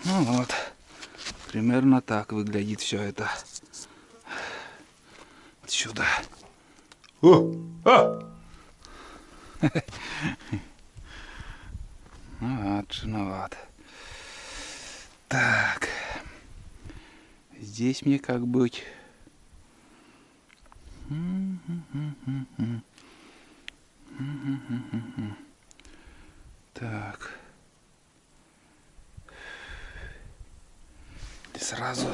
Ну вот, примерно так выглядит все это отсюда. Ну вот, шиноват. Так, здесь мне как быть? Так. И сразу.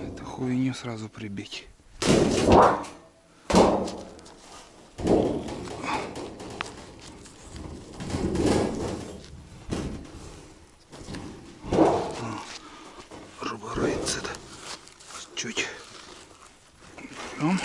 Эту хуйню сразу прибить. Рубороется чуть. Берем.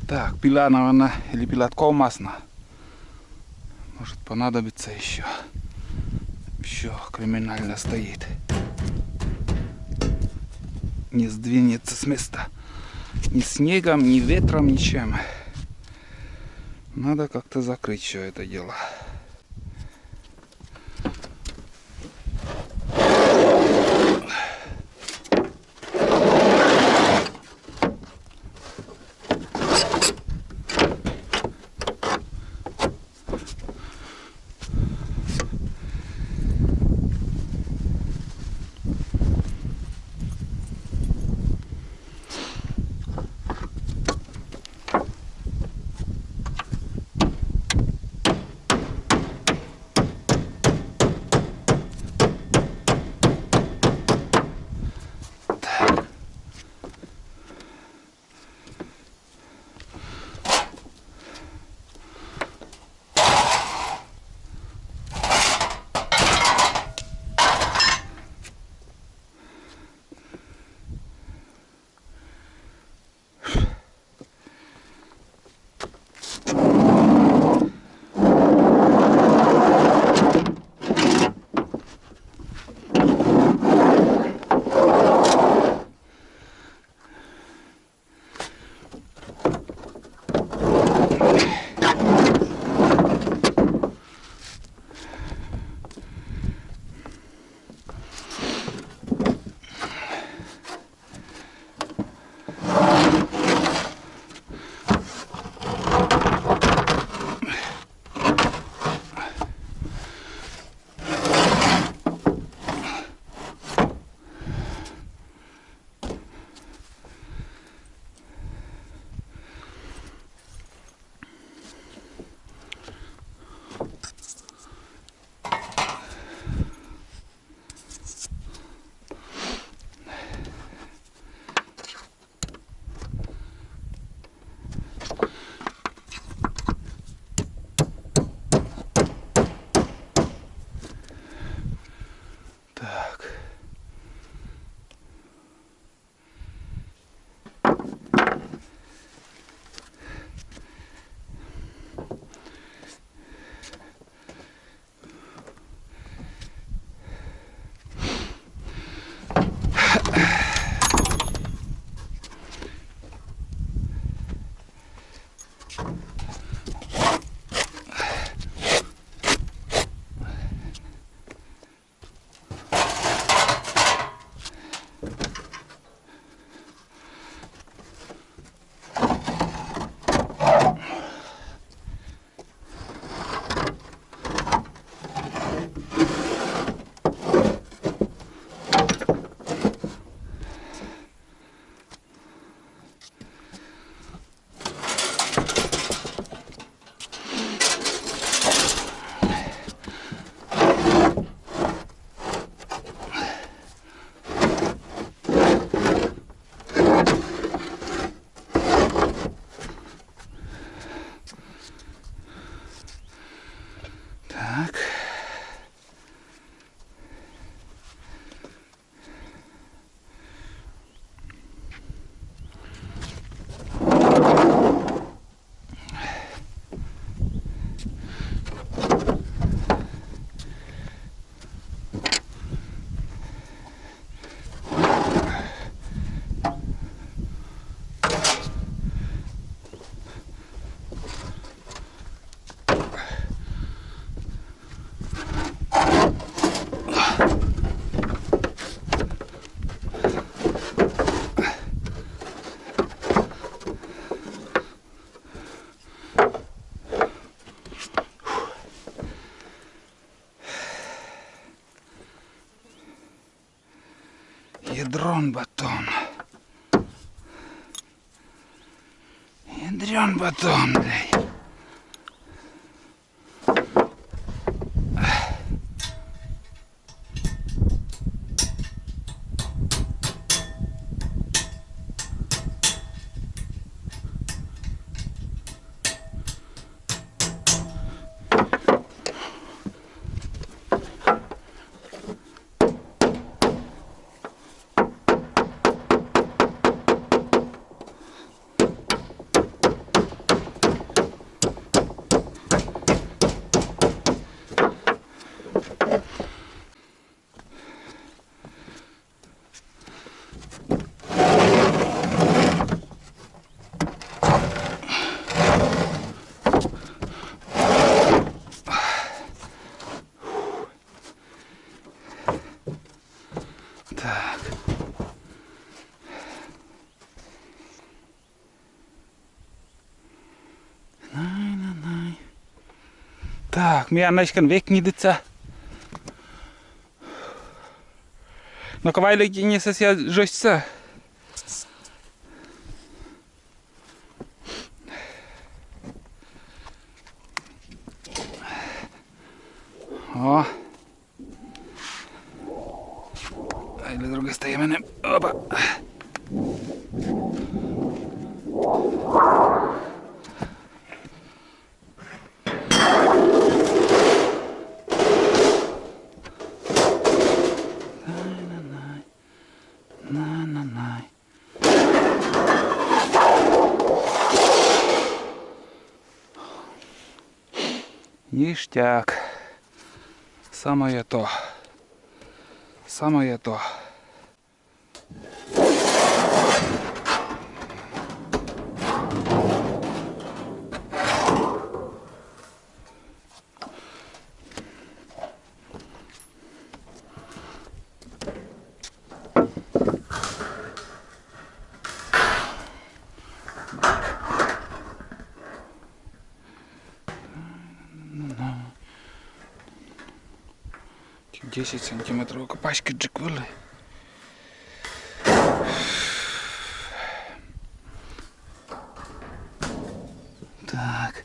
Так, пила, наверное, или пилотком масло. Может понадобится еще. Еще криминально стоит. Не сдвинется с места. Ни снегом, ни ветром, ничем. Надо как-то закрыть все это дело. Ядронбатон. Ядронбатон, блядь. Так. Най. Так, meer kan weg niet dit. Но ковайлики не совсем жестко. О. Или другой стороны. Опа. Най. Ништяк. Самое то. Самое то. Десять сантиметров копачки джеквилы. Так.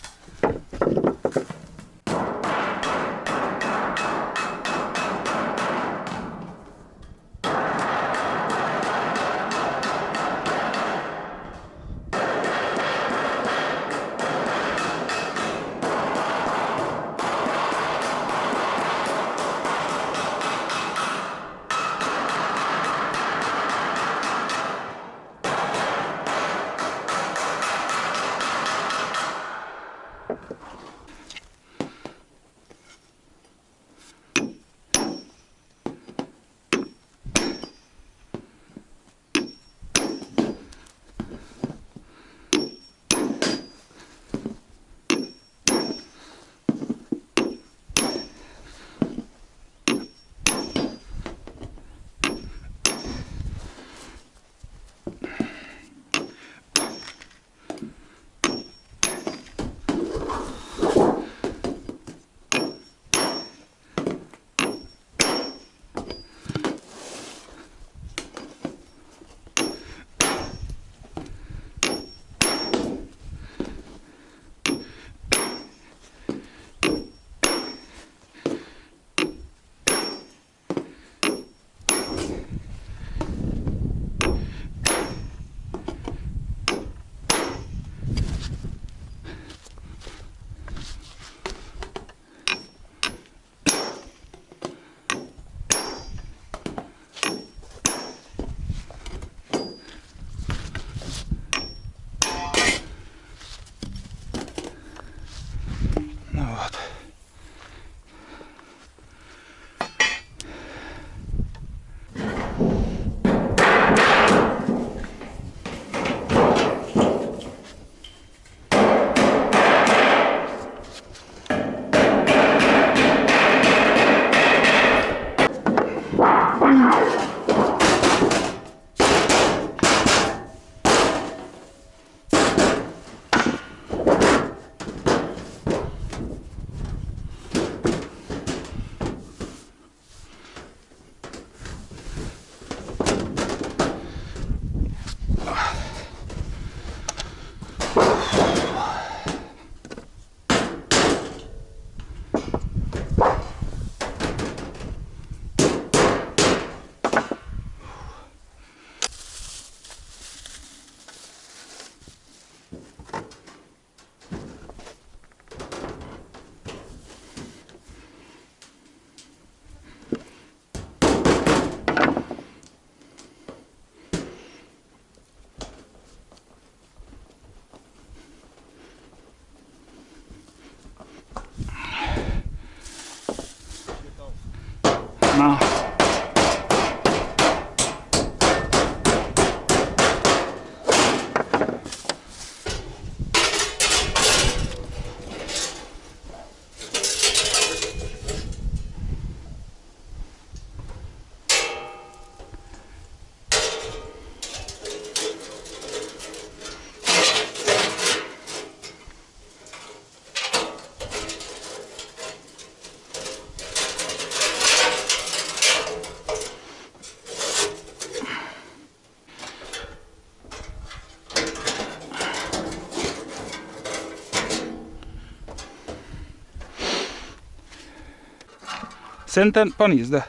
Центр пониз, да.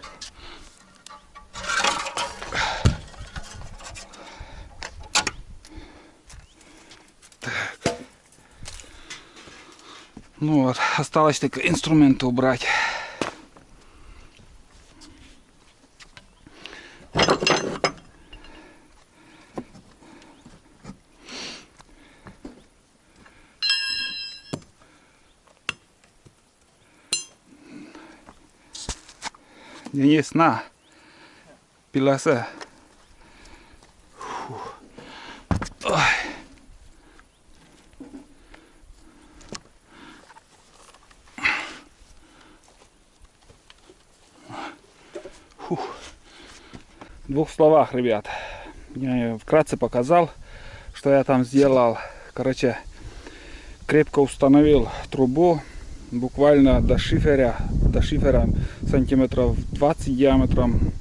Так. Ну вот, осталось только инструменты убрать. Денис, на, пилоса. Ой. Фух. В двух словах, ребят, я вкратце показал, что я там сделал. Короче, крепко установил трубу, буквально до шифера сантиметров 20 диаметром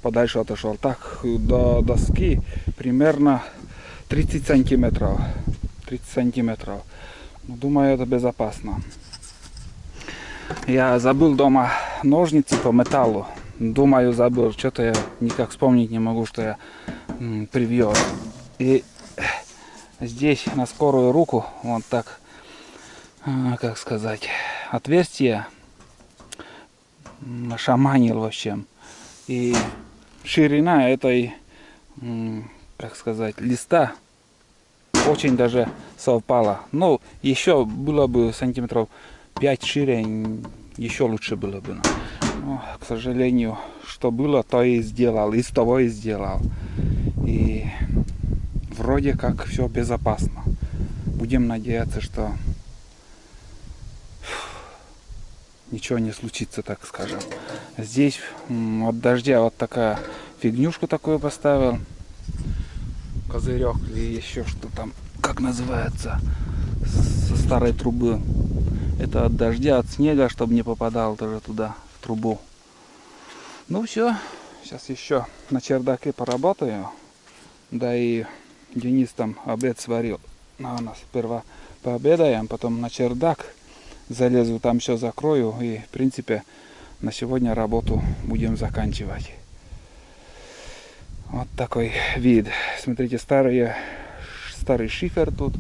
подальше отошел. Так до доски примерно 30 сантиметров. 30 сантиметров. Думаю, это безопасно. Я забыл дома ножницы по металлу. Думаю, забыл. Что-то я никак вспомнить не могу, что я привез. И здесь на скорую руку вот так, как сказать, отверстие шаманил, в общем. И ширина этой, как сказать, листа очень даже совпала. Ну, еще было бы сантиметров 5 шире, еще лучше было бы. Но, к сожалению, что было, то и сделал, из того и сделал. И вроде как все безопасно. Будем надеяться, что ничего не случится, так скажем. Здесь от дождя вот такая фигнюшку такую поставил. Козырек или еще что там, как называется, со старой трубы. Это от дождя, от снега, чтобы не попадал тоже туда, в трубу. Ну все, сейчас еще на чердаке поработаю. Да и Денис там обед сварил. На нас сперва пообедаем, потом на чердак залезу, там все закрою. И в принципе на сегодня работу будем заканчивать. Вот такой вид. Смотрите, старый шифер тут.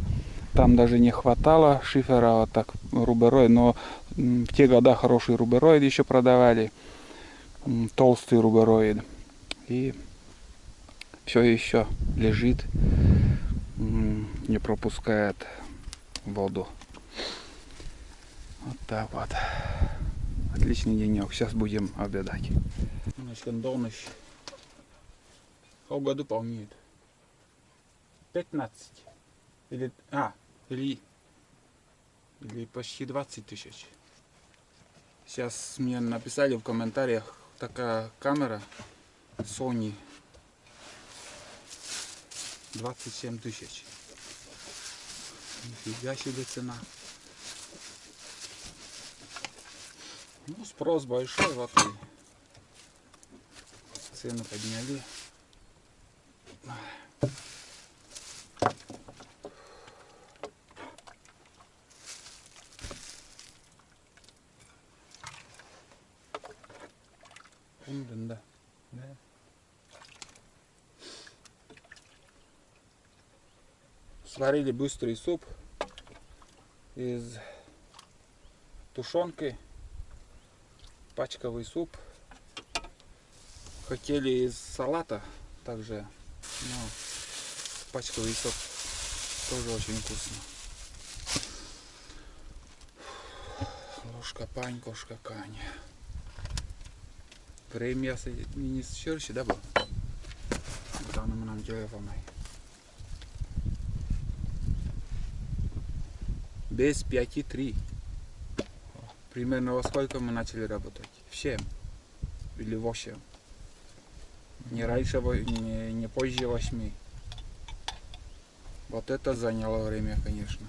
Там даже не хватало шифера, вот так рубероид. Но в те года хороший рубероид еще продавали. Толстый рубероид. И все еще лежит, не пропускает воду. Вот так вот. Отличный денек. Сейчас будем обедать. Году полнеет. 15. Или почти 20 тысяч. Сейчас мне написали в комментариях, такая камера Sony 27 тысяч. Нифига себе цена. Ну, спрос большой, вот и цену подняли. Да. Сварили быстрый суп из тушенки, пачковый суп. Хотели из салата также, но пачковый суп тоже очень вкусно. Ложка пань, кошка кань. Время не сширше, да, был? Там нам телефон. Без 5:03. Примерно во сколько мы начали работать? В 7 или 8. Не раньше, не позже 8. Вот это заняло время, конечно.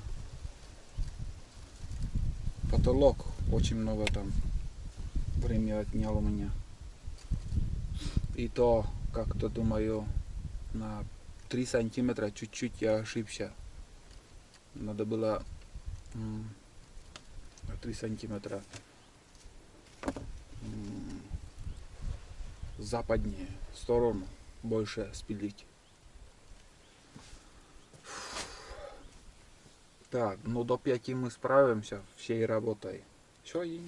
Потолок очень много там время отнял у меня. И то, как-то думаю, на 3 сантиметра чуть-чуть я ошибся. Надо было 3 сантиметра западнее сторону больше спилить. Так, ну до 5 мы справимся всей работой. Все, и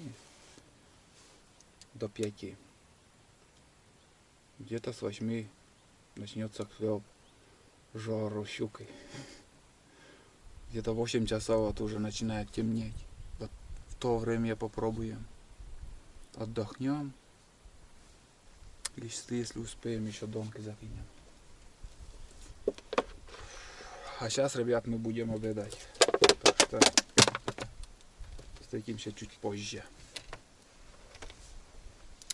до 5. Где-то с 8 начнется клёв жару щукой. Где-то 8 часов вот уже начинает темнеть. Вот в то время попробуем. Отдохнем. Если успеем, еще донки закинем. А сейчас, ребят, мы будем обедать. Так что встретимся чуть позже.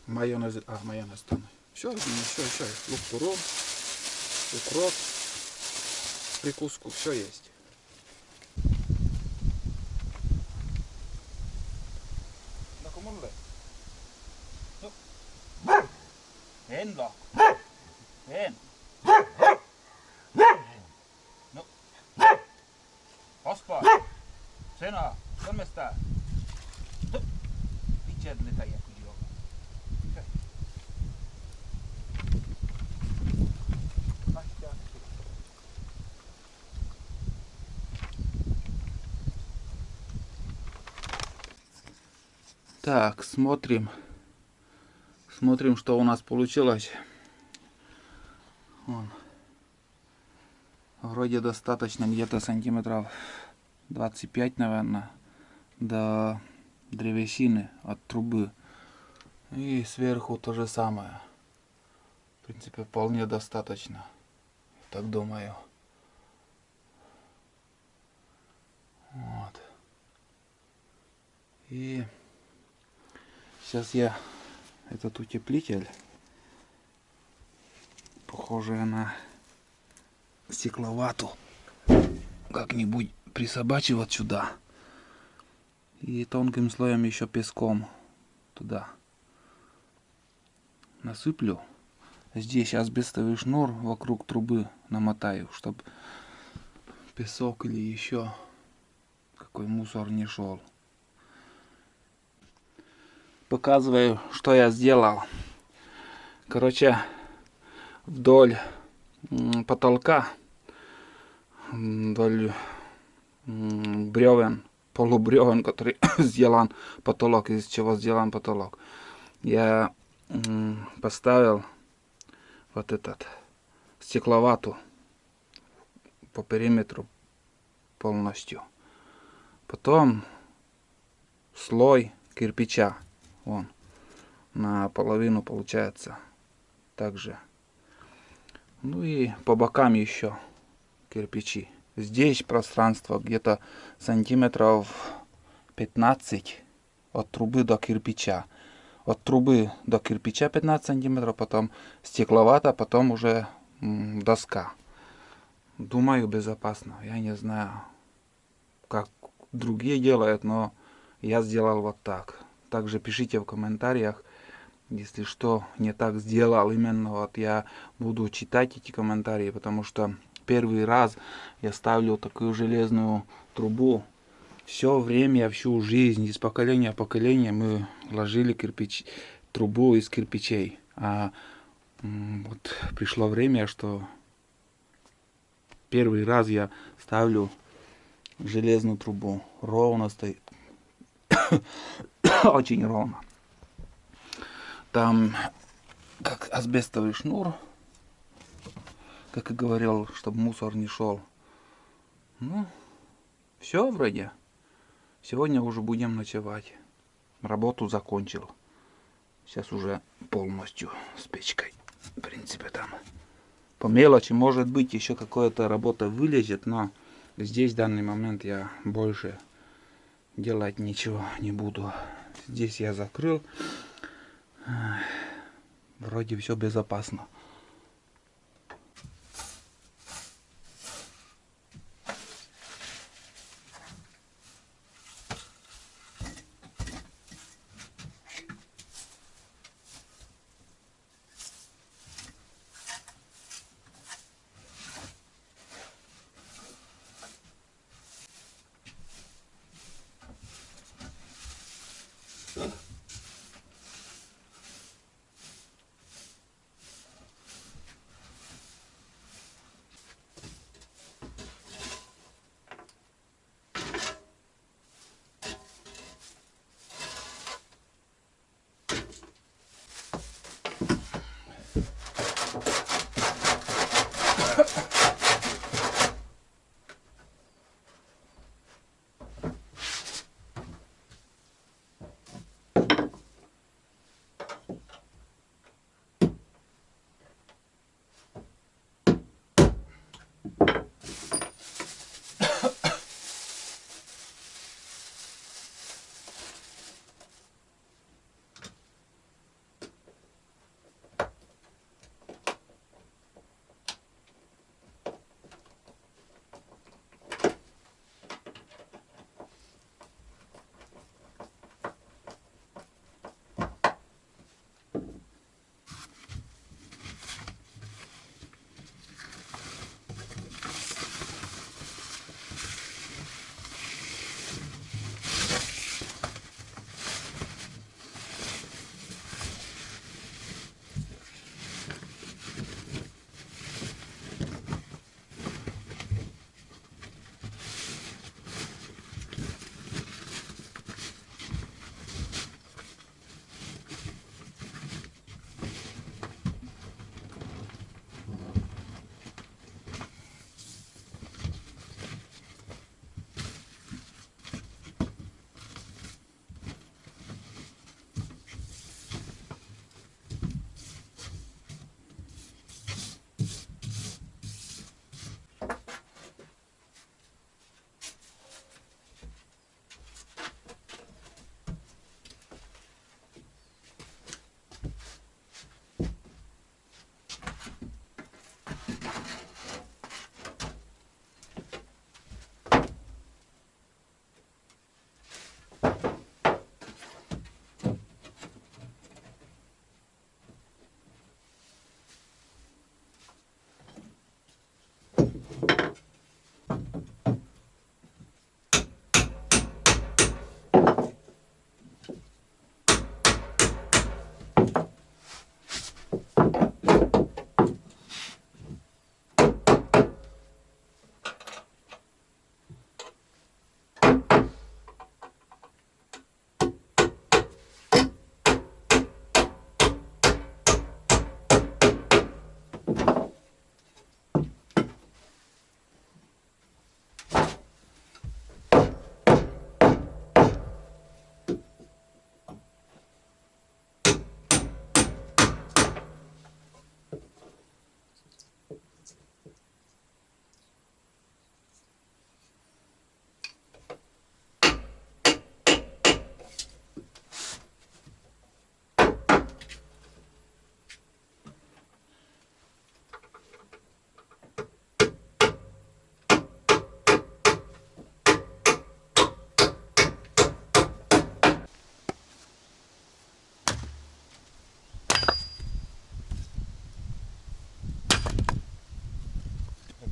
Майонез, майонез там. Все, еще. Лук, туром, укроп, прикуску, все есть. Enda. En. No. Ospaa. Sena. Kolmesta. Itse ne tajia kun joo. Так, смотрим. Смотрим, что у нас получилось. Вон. Вроде достаточно, где-то сантиметров 25, наверное, до древесины от трубы. И сверху то же самое. В принципе, вполне достаточно. Так думаю. Вот. И сейчас я этот утеплитель, похожий на стекловату, как-нибудь присобачивать сюда. И тонким слоем еще песком туда насыплю. Здесь асбестовый шнур вокруг трубы намотаю, чтобы песок или еще какой мусор не шел. Показываю, что я сделал. Короче, вдоль потолка, вдоль бревен, полубревен, который сделан потолок, из чего сделан потолок, я поставил вот этот стекловату по периметру полностью. Потом слой кирпича, вон, наполовину получается также. Ну и по бокам еще кирпичи. Здесь пространство где-то сантиметров 15 от трубы до кирпича. От трубы до кирпича 15 сантиметров, потом стекловата, потом уже доска. Думаю, безопасно. Я не знаю, как другие делают, но я сделал вот так. Также пишите в комментариях, если что не так сделал. Именно вот я буду читать эти комментарии, потому что первый раз я ставлю такую железную трубу. Все время, всю жизнь, из поколения в поколение мы ложили трубу из кирпичей. А вот пришло время, что первый раз я ставлю железную трубу. Ровно стоит. Очень ровно. Там как асбестовый шнур, как и говорил, чтобы мусор не шел. Ну, все вроде. Сегодня уже будем ночевать. Работу закончил. Сейчас уже полностью с печкой. В принципе, там по мелочи, может быть, еще какая-то работа вылезет, но здесь в данный момент я больше делать ничего не буду. Здесь я закрыл. Вроде все безопасно.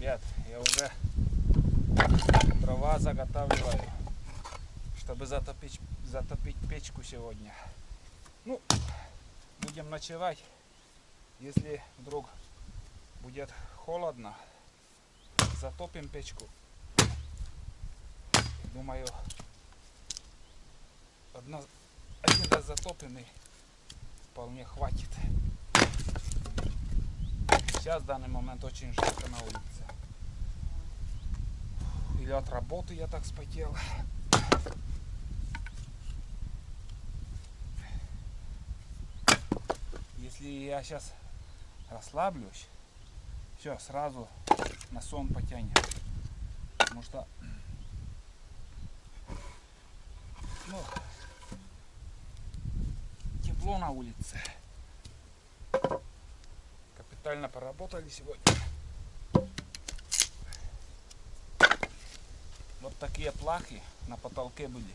ребят, я уже дрова заготавливаю, чтобы затопить печку сегодня. Ну, будем ночевать. Если вдруг будет холодно, затопим печку. Думаю, один раз затопим и вполне хватит. Сейчас в данный момент очень жарко на улице. Или от работы я так вспотел. Если я сейчас расслаблюсь, все, сразу на сон потянет. Потому что тепло на улице. Капитально поработали сегодня. Вот такие плахи на потолке были.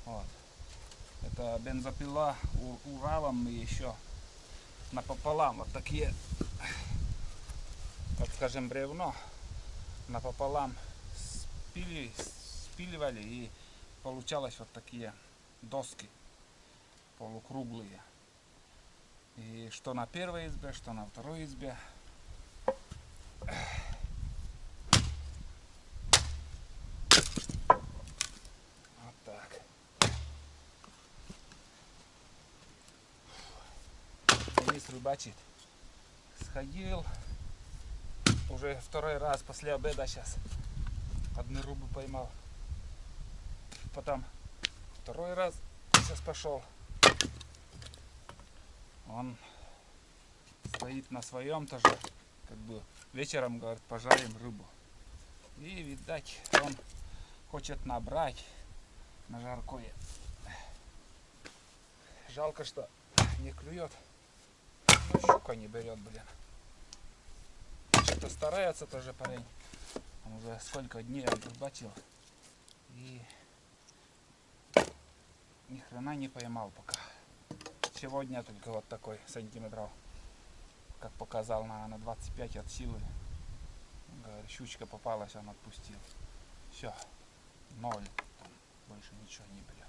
Вот. Это бензопила Уралом мы еще напополам. Вот такие, так скажем, бревно напополам спиливали, и получалось вот такие доски полукруглые. И что на первой избе, что на второй избе. Вот так. Денис рыбачит. Сходил. Уже второй раз после обеда сейчас. Одну рыбу поймал. Потом второй раз сейчас пошел. Он стоит на своем тоже. Как бы вечером, говорит, пожарим рыбу. И, видать, он хочет набрать на жаркое. Жалко, что не клюет. Ну, щука не берет, блин. Что-то старается тоже парень. Он уже сколько дней рыбачил. И ни хрена не поймал пока. Сегодня только вот такой сантиметров, как показал, на 25 от силы. Говорит, щучка попалась, он отпустил. Все, 0. Там больше ничего не берет.